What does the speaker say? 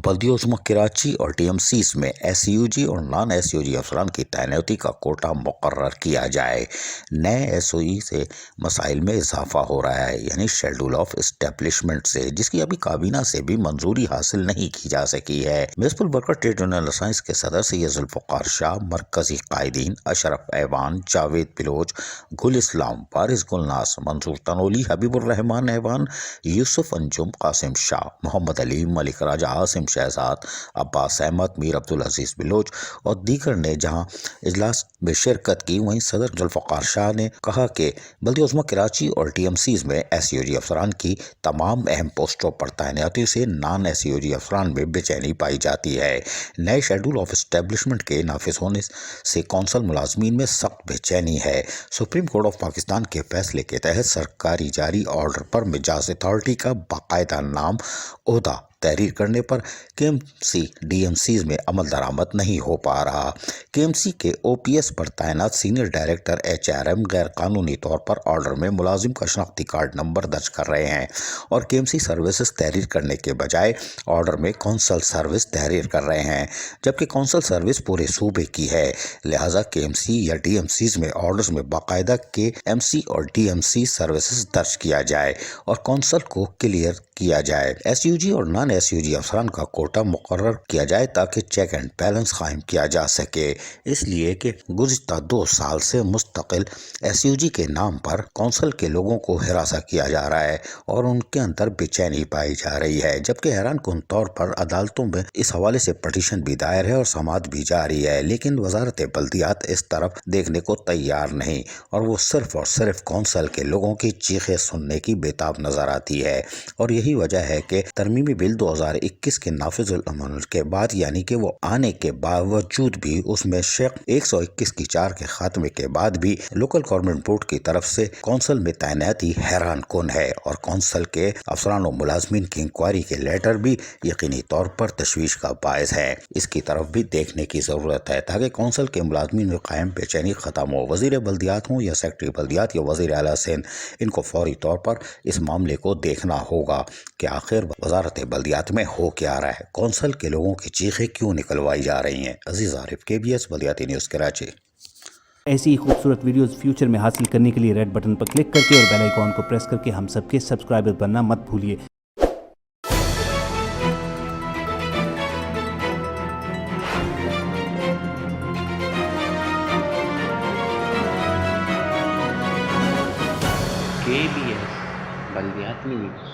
बल्दिया उज़्मा कराची और TMCs में SUG और नॉन SUG अफसरान की तैनाती का कोटा मुकर्रर किया जाए। नए SOE से मसाइल में इजाफा हो रहा है, यानी शेड्यूल ऑफ इस्टेब्लिशमेंट से, जिसकी अभी काबीना से भी मंजूरी हासिल नहीं की जा सकी है। Municipal worker trade union alliance के सदर सैयद जुल्फ़िकार शाह, मरकजी कायदीन अशरफ ऐवान, जावेद बिलोच, गुल इस्लाम, वारिस गुलनास, मंसूर तनोली, हबीबुर रहमान ऐवान, यूसुफ अंजुम, कासिम शाह, मोहम्मद अली, मलिक राजा, आसिम शहजाद, अब्बास अहमद, मीर अब्दुल अजीज बिलोच और दीगर ने जहां इजलास में शिरकत की, वहीं सदर जुल्फ़िकार शाह ने कहा कि बल्दिया उज़्मा कराची और TMCs में SUG अफसरान की तमाम अहम पोस्टों पर तैनाती से नॉन SUG अफसरान में बेचैनी पाई जाती है। नए शेड्यूल ऑफ इस्टेब्लिशमेंट के नाफिज होने से कौंसल मुलाजमीन में सख्त बेचैनी है। सुप्रीम कोर्ट ऑफ पाकिस्तान के फैसले के तहत सरकारी जारी ऑर्डर पर मिजाज अथॉरिटी का बाकायदा नाम ओहदा तहरीर करने पर KMC DMCs में अमल दरामद नहीं हो पा रहा। KMC के OPS पर तैनात सीनियर डायरेक्टर HRM गैर कानूनी तौर पर ऑर्डर में मुलाजिम का शनाख्ती कार्ड नंबर दर्ज कर रहे हैं और KMC सर्विसेज तहरीर करने के बजाय ऑर्डर में कौंसल सर्विस तहरीर कर रहे हैं, जबकि कौंसल सर्विस पूरे सूबे की है। लिहाजा KMC या DMCs में ऑर्डर्स में बाकायदा KMC और DMC सर्विसेज दर्ज किया जाए और कौंसल को क्लियर किया जाए। SUG और नॉन SUG अफसरान का कोटा मुकर्रर किया जाए ताकि चेक एंड बैलेंस कायम किया जा सके, इसलिए कि गुज़िश्ता 2 साल से मुस्तकिल SUG के नाम पर कौंसल के लोगों को हिरासा किया जा रहा है और उनके अंदर बेचैनी पाई जा रही है। जबकि हैरान कुन तौर पर अदालतों में इस हवाले से पटिशन भी दायर है और समाअत भी जारी है, लेकिन वजारत बल्दियात इस तरफ देखने को तैयार नहीं और वो सिर्फ कौंसल के लोगों की चीखें सुनने की बेताब नजर आती है। और यही वजह है कि तरमीमी बिल 2021 के नाफिजुल अमल के बाद, यानी कि वो आने के बावजूद भी, उसमें शेख 121 की 4 के खात्मे के बाद भी लोकल गवर्नमेंट बोर्ड की तरफ से कौंसल में तैनाती हैरान कुन है और कौंसल के अफसरान और मुलाजमीन की इंक्वायरी के लेटर भी यकीनी तौर पर तशवीश का बायस है। इसकी तरफ भी देखने की जरूरत है ताकि कौंसल के मुलाजमीन में कायम बेचैनी खत्म हो। वजीर बल्दियात हों या सेक्रेटरी बल्दियात या वजीर आला सिंध, इनको फौरी तौर पर इस मामले को देखना होगा कि आखिर वजारत बल्दियात में हो क्या रहा है, कौंसल के लोगों की चीखें क्यों निकलवाई जा रही हैं। अजीज आरिफ, KBS बल्दियाती न्यूज़ कराची। ऐसी ही खूबसूरत वीडियोस फ्यूचर में हासिल करने के लिए रेड बटन पर क्लिक करके और बेल आइकॉन को प्रेस करके हम सबके सब्सक्राइबर बनना मत भूलिए। KBS बल्दियाती न्यूज़।